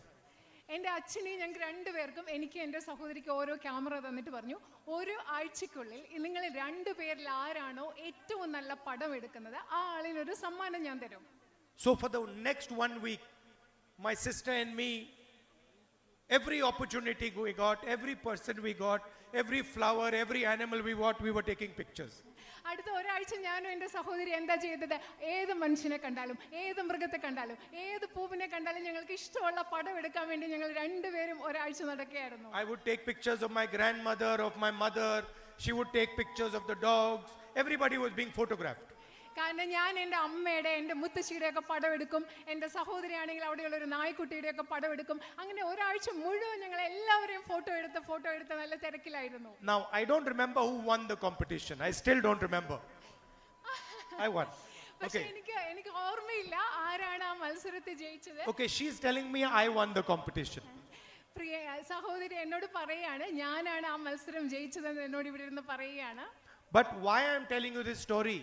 എൻ്റെ അച്ഛനെയും ഞങ്ങൾക്ക് രണ്ടുപേർക്കും, എനിക്ക് എൻ്റെ സഹോദരിക്ക് ഓരോ ക്യാമറ തന്നിട്ട് പറഞ്ഞു, ഓരോ ആഴ്ചക്കുള്ളിൽ നിങ്ങൾ രണ്ടുപേരിൽ ആരാണോ ഏറ്റവും നല്ല പടം എടുക്കുന്നത് ആ ആളിനൊരു സമ്മാനം ഞാൻ തരും. So for the next 1 week, my sister and me, every opportunity we got, every person we got, every flower, every animal we got, we were taking pictures. അടുത്ത ഒരാഴ്ച ഞാനും എൻ്റെ സഹോദരി എന്താ ചെയ്തത്, ഏത് മനുഷ്യനെ കണ്ടാലും, ഏത് മൃഗത്തെ കണ്ടാലും, ഏത് പൂവിനെ കണ്ടാലും ഞങ്ങൾക്ക് ഇഷ്ടമുള്ള പടം എടുക്കാൻ വേണ്ടി ഞങ്ങൾ രണ്ടുപേരും ഒരാഴ്ച നടക്കുകയായിരുന്നു. I would take pictures of my grandmother, of my mother. She would take pictures of the dogs. Everybody was being photographed. കാരണം ഞാൻ എൻ്റെ അമ്മയുടെ, എൻ്റെ മുത്തശ്ശിയുടെ ഒക്കെ പടം എടുക്കും, എൻ്റെ സഹോദരിയാണെങ്കിൽ അവിടെയുള്ള ഒരു നായ്ക്കുട്ടിയുടെ ഒക്കെ പടം എടുക്കും. അങ്ങനെ ഒരാഴ്ച മുഴുവൻ ഞങ്ങൾ എല്ലാവരെയും ഫോട്ടോ എടുത്ത് നല്ല തിരക്കിലായിരുന്നു. Now I don't remember who won the competition. I still don't remember. I won. പക്ഷെ Okay. എനിക്ക് ഓർമ്മയില്ല ആരാണ് ആ മത്സരത്തിൽ ജയിച്ചത്. Okay, she's telling me I won the competition. പ്രിയ സഹോദരി എന്നോട് പറയാണ് ഞാനാണ് ആ മത്സരം ജയിച്ചതെന്ന് എന്നോട് ഇവിടെ ഇരുന്ന് പറയുകയാണ്. But why I'm telling you this story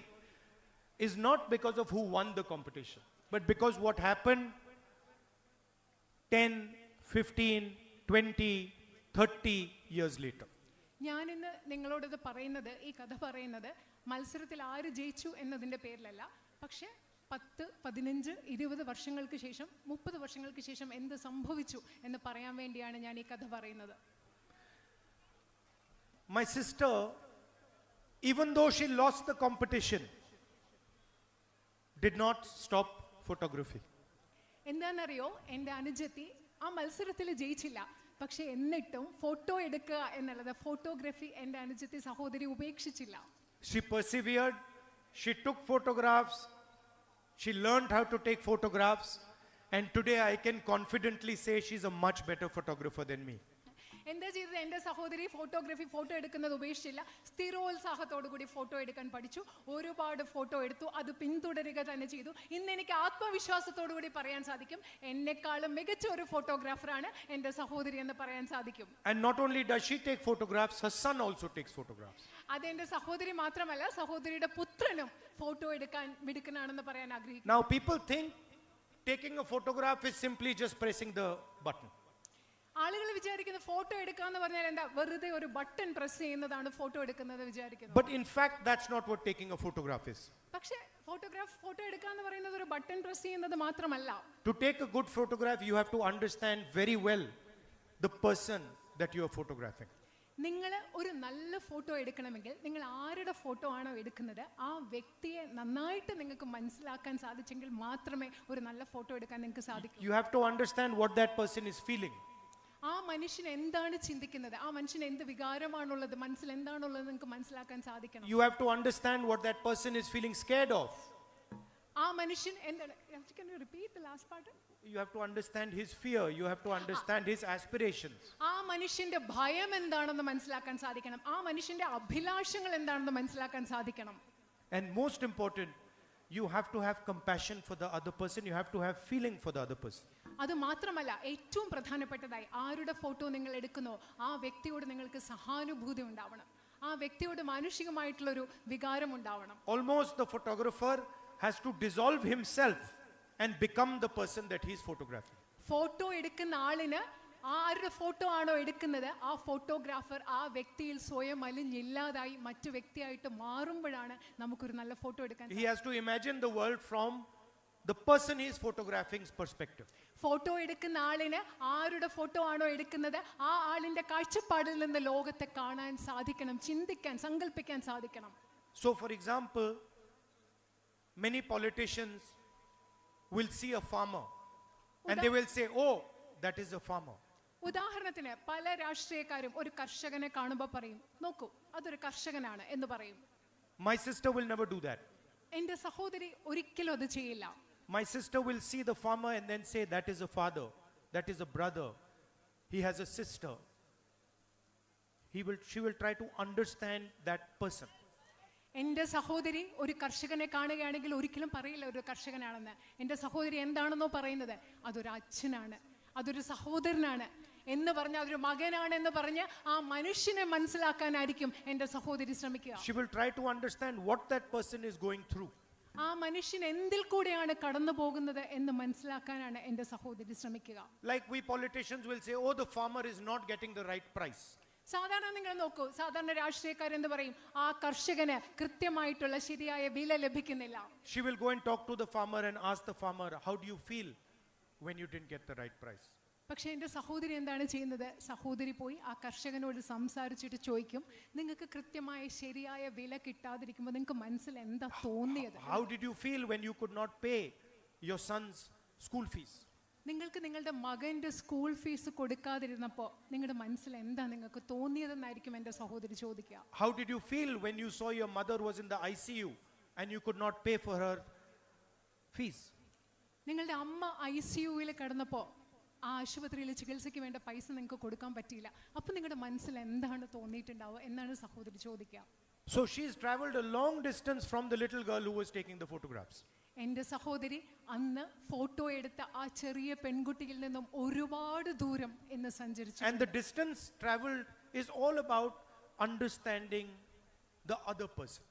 is not because of who won the competition, but because what happened 10, 15, 20, 30 years later. ഞാനിന്ന് നിങ്ങളോടത് പറയുന്നത്, ഈ കഥ പറയുന്നത് മത്സരത്തിൽ ആര് ജയിച്ചു എന്നതിൻ്റെ പേരിലല്ല, പക്ഷേ 10, 15, 20 വർഷങ്ങൾക്ക് ശേഷം, 30 വർഷങ്ങൾക്ക് ശേഷം എന്ത് സംഭവിച്ചു എന്ന് പറയാൻ വേണ്ടിയാണ് ഞാൻ ഈ കഥ പറയുന്നത്. My sister, even though she lost the competition, did not stop photography. എന്താണെന്നറിയോ, എൻ്റെ അനുജത്തി ആ മത്സരത്തിൽ ജയിച്ചില്ല. പക്ഷെ എന്നിട്ടും ഫോട്ടോ എടുക്കുക എന്നുള്ളത്, ഫോട്ടോഗ്രാഫി എൻ്റെ അനുജത്തി സഹോദരി ഉപേക്ഷിച്ചില്ല. She persevered, she took photographs, she learned how to take photographs, and today I can confidently say she's a much better photographer than me. എന്താ ചെയ്തത്? എൻ്റെ സഹോദരി ഫോട്ടോ എടുക്കുന്നത് ഉപേക്ഷിച്ചില്ല. സ്ഥിരോത്സാഹത്തോടു കൂടി ഫോട്ടോ എടുക്കാൻ പഠിച്ചു. ഒരുപാട് ഫോട്ടോ എടുത്തു. അത് പിന്തുടരുക തന്നെ ചെയ്തു. ഇന്ന് എനിക്ക് ആത്മവിശ്വാസത്തോടു കൂടി പറയാൻ സാധിക്കും, എന്നെക്കാളും മികച്ച ഒരു ഫോട്ടോഗ്രാഫറാണ് എൻ്റെ സഹോദരി എന്ന് പറയാൻ സാധിക്കും. And not only does she take photographs, her son also takes photographs. അതെന്റെ സഹോദരി മാത്രമല്ല, സഹോദരിയുടെ പുത്രനും ഫോട്ടോ എടുക്കാൻ മിടുക്കനാണെന്ന് പറയാൻ ആഗ്രഹിക്കുന്നു. Now people think taking a photograph is simply just pressing the button. ആളുകൾ വിചാരിക്കുന്ന ഫോട്ടോ എടുക്കാന്ന് പറഞ്ഞാൽ എന്താ, വെറുതെ ഒരു ബട്ടൺ പ്രസ് ചെയ്യുന്നതാണ് ഫോട്ടോ എടുക്കുന്നത് വിചാരിക്കുന്നത്. But in fact, that's not what taking a photograph is. പക്ഷേ ഫോട്ടോ എടുക്കാന്ന് പറയുന്നത് ഒരു ബട്ടൺ പ്രസ് ചെയ്യുന്നത് മാത്രമല്ല. To take a good photograph, you have to understand very well the person that you are photographing. നിങ്ങൾ ഒരു നല്ല ഫോട്ടോ എടുക്കണമെങ്കിൽ നിങ്ങൾ ആരുടെ ഫോട്ടോ ആണോ എടുക്കുന്നത് ആ വ്യക്തിയെ നന്നായിട്ട് നിങ്ങൾക്ക് മനസ്സിലാക്കാൻ സാധിച്ചെങ്കിൽ മാത്രമേ ഒരു നല്ല ഫോട്ടോ എടുക്കാൻ നിങ്ങൾക്ക് സാധിക്കൂ. You have to understand what that person is feeling. ആ മനുഷ്യൻ എന്താണ് ചിന്തിക്കുന്നത്, ആ മനുഷ്യൻ എന്ത് വികാരമാണുള്ളത്, മനസ്സിൽ എന്താണുള്ളത് നിങ്ങൾക്ക് മനസ്സിലാക്കാൻ സാധിക്കണം. You have to understand what that person is feeling scared of. ആ മനുഷ്യൻ എന്താണ്, can you repeat the last part? You have to understand his fear. You have to understand his aspirations. ആ മനുഷ്യന്റെ ഭയം എന്താണെന്ന് മനസ്സിലാക്കാൻ സാധിക്കണം. ആ മനുഷ്യന്റെ അഭിലാഷങ്ങൾ എന്താണെന്ന് മനസ്സിലാക്കാൻ സാധിക്കണം. And most important, you have to have compassion for the other person. You have to have feeling for the other person. അത് മാത്രമല്ല, ഏറ്റവും പ്രധാനപ്പെട്ടതായി ആരുടെ ഫോട്ടോ നിങ്ങൾ എടുക്കുന്നോ ആ വ്യക്തിയോട് നിങ്ങൾക്ക് സഹാനുഭൂതി ഉണ്ടാവണം. ആ വ്യക്തിയോട് മാനുഷികമായിട്ടുള്ളൊരു വികാരം ഉണ്ടാവണം. Almost the photographer has to dissolve himself and become the person that he is photographing. Photo എടുക്കുന്ന ആളിന് ആരുടെ ഫോട്ടോ ആണോ എടുക്കുന്നത് ആ ഫോട്ടോഗ്രാഫർ ആ വ്യക്തിയിൽ സ്വയം അലിഞ്ഞില്ലാതായി മറ്റു വ്യക്തിയായിട്ട് മാറുമ്പോഴാണ് നമുക്കൊരു നല്ല ഫോട്ടോ എടുക്കാൻ. He has to imagine the world from the person he is photographing's perspective. Photo എടുക്കുന്ന ആളിന് ആരുടെ ഫോട്ടോ ആണോ എടുക്കുന്നത് ആ ആളിന്റെ കാഴ്ചപ്പാടിൽ നിന്ന് ലോകത്തെ കാണാൻ സാധിക്കണം, ചിന്തിക്കാൻ, സങ്കല്പിക്കാൻ സാധിക്കണം. So for example, many politicians will see a farmer and they will say, oh, that is a farmer. ഉദാഹരണത്തിന് പല രാഷ്ട്രീയക്കാരും ഒരു കർഷകനെ കാണുമ്പോൾ പറയും, നോക്കൂ അതൊരു കർഷകനാണ് എന്ന് പറയും. My sister will never do that. എന്റെ സഹോദരി ഒരിക്കലും അത് ചെയ്യില്ല. My sister will see the farmer and then say, that is a father, that is a brother, he has a sister. She will try to understand that person. എൻ്റെ സഹോദരി ഒരു കർഷകനെ കാണുകയാണെങ്കിൽ ഒരിക്കലും പറയില്ല ഒരു കർഷകനാണെന്ന്. എൻ്റെ സഹോദരി എന്താണെന്നോ പറയുന്നത്, അതൊരു അച്ഛനാണ്, അതൊരു സഹോദരനാണ് എന്ന് പറഞ്ഞ്, അതൊരു മകനാണ് എന്ന് പറഞ്ഞ് ആ മനുഷ്യനെ മനസ്സിലാക്കാനായിരിക്കും എൻ്റെ സഹോദരി ശ്രമിക്കുക. She will try to understand what that person is going through. ആ മനുഷ്യൻ എന്തിൽ കൂടെയാണ് കടന്നു പോകുന്നത് എന്ന് മനസ്സിലാക്കാനാണ് എൻ്റെ സഹോദരി ശ്രമിക്കുക. Like we politicians will say, oh, the farmer is not getting the right price. സാധാരണ നിങ്ങൾ നോക്കൂ, സാധാരണ രാഷ്ട്രീയക്കാരെന്ത് പറയും, ആ കർഷകന് കൃത്യമായിട്ടുള്ള ശരിയായ വില ലഭിക്കുന്നില്ല. She will go and talk to the farmer and ask the farmer, how do you feel when you didn't get the right price? പക്ഷെ എൻ്റെ സഹോദരി എന്താണ് ചെയ്യുന്നത്, സഹോദരി പോയി ആ കർഷകനോട് സംസാരിച്ചിട്ട് ചോദിക്കും, നിങ്ങൾക്ക് കൃത്യമായ ശരിയായ വില കിട്ടാതിരിക്കുമ്പോൾ നിങ്ങൾക്ക് മനസ്സിൽ എന്താ തോന്നിയത്? How did you feel when you could not pay your son's school fees? നിങ്ങൾക്ക് നിങ്ങളുടെ മകന്റെ സ്കൂൾ ഫീസ് കൊടുക്കാതിരുന്നപ്പോൾ നിങ്ങളുടെ മനസ്സിൽ എന്താ നിങ്ങൾക്ക് തോന്നിയതെന്നായിരിക്കും എൻ്റെ സഹോദരി ചോദിക്കുക. How did you feel when you saw your mother was in the ICU and you could not pay for her fees? നിങ്ങളുടെ അമ്മ ICUവിൽ കിടന്നപ്പോൾ ആ ആശുപത്രിയിൽ ചികിത്സയ്ക്ക് വേണ്ട പൈസ നിങ്ങൾക്ക് കൊടുക്കാൻ പറ്റിയില്ല. അപ്പോൾ നിങ്ങളുടെ മനസ്സിൽ എന്താണ് തോന്നിയിട്ടുണ്ടാവുക എന്നാണ് സഹോദരി ചോദിക്കുക. So she's traveled a long distance from the little girl who was taking the photographs. എൻ്റെ സഹോദരി അന്ന് ഫോട്ടോ എടുത്ത ആ ചെറിയ പെൺകുട്ടിയിൽ നിന്നും ഒരുപാട് ദൂരം ഇന്ന് സഞ്ചരിച്ചു. And the distance traveled is all about understanding the other person.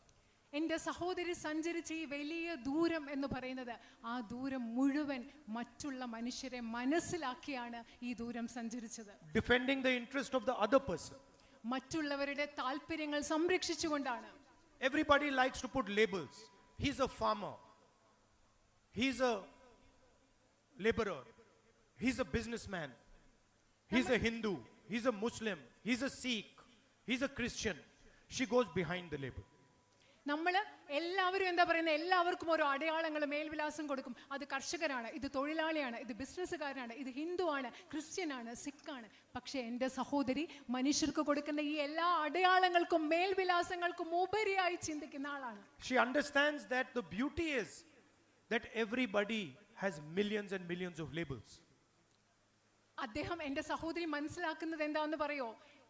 എൻ്റെ സഹോദരി സഞ്ചരിച്ച ഈ വലിയ ദൂരം എന്ന് പറയുന്നത് ആ ദൂരം മുഴുവൻ മറ്റുള്ള മനുഷ്യരെ മനസ്സിലാക്കിയാണ് ഈ ദൂരം സഞ്ചരിച്ചത്. Defending the interest of the other person. മറ്റുള്ളവരുടെ താല്പര്യങ്ങൾ സംരക്ഷിച്ചുകൊണ്ടാണ്. Everybody likes to put labels. He's a farmer. He's a laborer. He's a businessman. He's a Hindu. He's a Muslim. He's a Sikh. He's a Christian. She goes behind the label. നമ്മൾ എല്ലാവരും എന്താ പറയുന്നത്, എല്ലാവർക്കും ഓരോ അടയാളങ്ങൾ മേൽവിലാസം കൊടുക്കും. അത് കർഷകരാണ്, ഇത് തൊഴിലാളിയാണ്, ഇത് ബിസിനസ്സുകാരനാണ്, ഇത് ഹിന്ദുവാണ്, ക്രിസ്ത്യനാണ്, സിഖാണ്. പക്ഷേ എൻ്റെ സഹോദരി മനുഷ്യർക്ക് കൊടുക്കുന്ന ഈ എല്ലാ അടയാളങ്ങൾക്കും മേൽവിലാസങ്ങൾക്കും ഉപരിയായി ചിന്തിക്കുന്ന ആളാണ്. She understands that the beauty is that everybody has millions and millions of labels. അദ്ദേഹം എൻ്റെ സഹോദരി മനസ്സിലാക്കുന്നത് എന്താണെന്ന് പറയോ?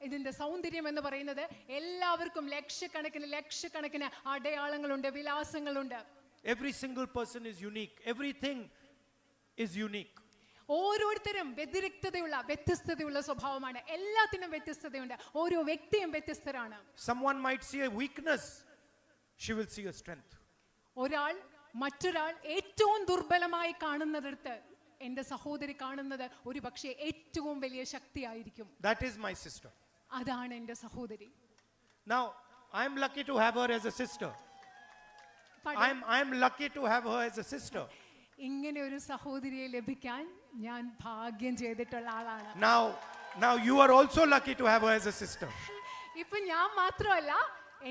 ഇതിന്റെ സൗന്ദര്യം എന്ന് പറയുന്നത് എല്ലാവർക്കും ലക്ഷക്കണക്കിന് അടയാളങ്ങളുണ്ട്, വിലാസങ്ങളുണ്ട്. Every single person is unique. Everything is unique. ഓരോരുത്തരും വ്യത്യസ്തതയുള്ള സ്വഭാവമാണ്. എല്ലാത്തിനും വ്യത്യസ്തതയുണ്ട്. ഓരോ വ്യക്തിയും വ്യത്യസ്തരാണ്. Someone might see a weakness, she will see a strength. മറ്റൊരാൾ ഏറ്റവും ദുർബലമായി കാണുന്നിടത്ത് എൻ്റെ സഹോദരി കാണുന്നത് ഒരു പക്ഷേ ഏറ്റവും വലിയ ശക്തിയായിരിക്കും. That is my sister. അതാണ് എൻ്റെ സഹോദരി. Now I am lucky to have her as a sister. I am lucky to have her as a sister. ഇങ്ങനെ ഒരു സഹോദരിയെ ലഭിക്കാൻ ഞാൻ ഭാഗ്യം ചെയ്തിട്ടുള്ള ആളാണ്. Now you are also lucky to have her as a sister. ഇപ്പൊ ഞാൻ മാത്രമല്ല,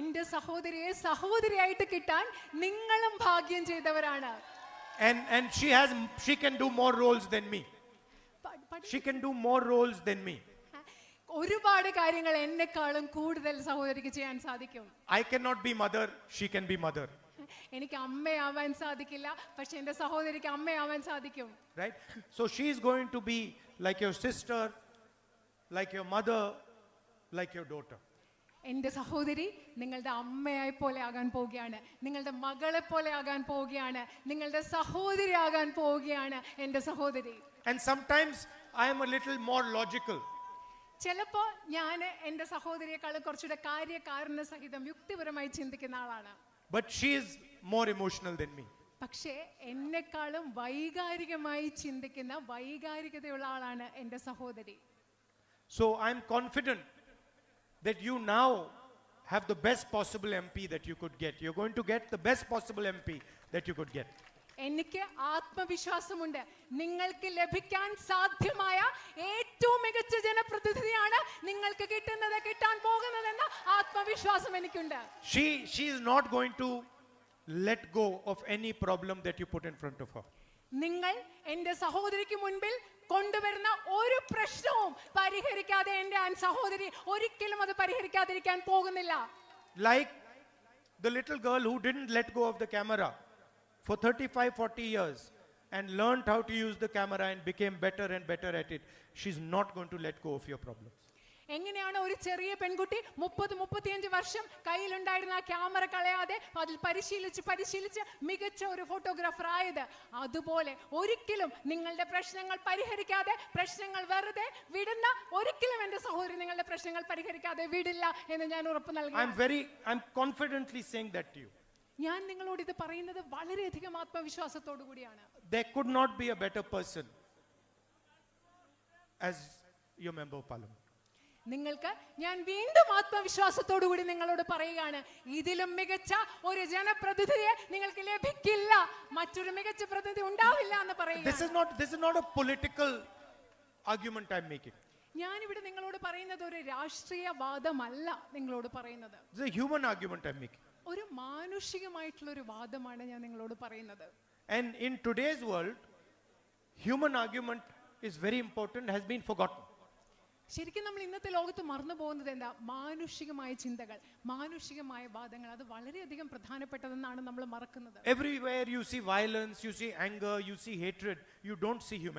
എൻ്റെ സഹോദരിയെ സഹോദരിയായിട്ട് കിട്ടാൻ നിങ്ങളും ഭാഗ്യം ചെയ്തവരാണ്. And she can do more roles than me. She can do more roles than me. ഒരുപാട് കാര്യങ്ങൾ എന്നെക്കാളും കൂടുതൽ സഹോദരിക്ക് ചെയ്യാൻ സാധിക്കും. I cannot be mother, she can be mother. എനിക്ക് അമ്മയാവാൻ സാധിക്കില്ല, പക്ഷെ എൻ്റെ സഹോദരിക്ക് അമ്മയാവാൻ സാധിക്കും. Right? So she is going to be like your sister, like your mother, like your daughter. എൻ്റെ സഹോദരി നിങ്ങളുടെ അമ്മയായി പോലെ ആകാൻ പോവുകയാണ്, നിങ്ങളുടെ മകളെ പോലെ ആകാൻ പോവുകയാണ്, നിങ്ങളുടെ സഹോദരി ആകാൻ പോവുകയാണ് എൻ്റെ സഹോദരി. And sometimes I am a little more logical. ചിലപ്പോൾ ഞാൻ എൻ്റെ സഹോദരിയെക്കാളും കുറച്ചുകൂടെ കാര്യകാരണ സഹിതം യുക്തിപരമായി ചിന്തിക്കുന്ന ആളാണ്. But she is more emotional than me. പക്ഷേ എന്നെക്കാളും വൈകാരികമായി ചിന്തിക്കുന്ന വൈകാരികതയുള്ള ആളാണ് എൻ്റെ സഹോദരി. So I am confident that you now have the best possible MP that you could get. You're going to get the best possible MP that you could get. എനിക്ക് ആത്മവിശ്വാസമുണ്ട്, നിങ്ങൾക്ക് ലഭിക്കാൻ സാധ്യമായ ഏറ്റവും മികച്ച ജനപ്രതിനിധിയാണ് നിങ്ങൾക്ക് കിട്ടാൻ പോകുന്നതെന്ന ആത്മവിശ്വാസം എനിക്കുണ്ട്. She is not going to let go of any problem that you put in front of her. നിങ്ങൾ എൻ്റെ സഹോദരിക്ക് മുൻപിൽ കൊണ്ടുവരുന്ന ഒരു പ്രശ്നവും പരിഹരിക്കാതെ എൻ്റെ സഹോദരി ഒരിക്കലും അത് പരിഹരിക്കാതിരിക്കാൻ പോകുന്നില്ല. Like the little girl who didn't let go of the camera for 35-40 years and learned how to use the camera and became better and better at it. She's not going to let go of your problems. എങ്ങനെയാണ് ഒരു ചെറിയ പെൺകുട്ടി 30-35 വർഷം കയ്യിലുണ്ടായിരുന്ന ആ camera കളയാതെ അതിൽ പരിശീലിച്ച് മികച്ച ഒരു ഫോട്ടോഗ്രാഫർ ആയത്? അതുപോലെ ഒരിക്കലും നിങ്ങളുടെ പ്രശ്നങ്ങൾ പരിഹരിക്കാതെ, പ്രശ്നങ്ങൾ വെറുതെ വിടുന്ന ഒരിക്കലും എൻ്റെ സഹോദരി നിങ്ങളുടെ പ്രശ്നങ്ങൾ പരിഹരിക്കാതെ വിടില്ല എന്ന് ഞാൻ ഉറപ്പ് നൽകുന്നു. I'm confidently saying that to you. ഞാൻ നിങ്ങളോട് ഇത് പറയുന്നത് വളരെയധികം ആത്മവിശ്വാസത്തോടു കൂടിയാണ്. There could not be a better person as your member of parliament. നിങ്ങൾക്ക് ഞാൻ വീണ്ടും ആത്മവിശ്വാസത്തോടു കൂടി നിങ്ങളോട് പറയുകയാണ്, ഇതിലും മികച്ച ഒരു ജനപ്രതിനിധിയെ നിങ്ങൾക്ക് ലഭിക്കില്ല, മറ്റൊരു മികച്ച പ്രതിനിധി ഉണ്ടാവില്ല എന്ന് പറയുക. This is not a political argument I'm making. ഞാൻ ഇവിടെ നിങ്ങളോട് പറയുന്നത് ഒരു രാഷ്ട്രീയ വാദമല്ല നിങ്ങളോട് പറയുന്നത്. It's a human argument I'm making. ഒരു മാനുഷികമായിട്ടുള്ള ഒരു വാദമാണ് ഞാൻ നിങ്ങളോട് പറയുന്നത്. And in today's world, human argument is very important, has been forgotten. ശരിക്കും നമ്മൾ ഇന്നത്തെ ലോകത്ത് മറന്നു പോകുന്നത് എന്താ? മാനുഷികമായ ചിന്തകൾ, മാനുഷികമായ വാദങ്ങൾ, അത് വളരെയധികം പ്രധാനപ്പെട്ടതെന്നാണ് നമ്മൾ മറക്കുന്നത്. Everywhere you see violence, you see anger, you see hatred, you don't see humanity.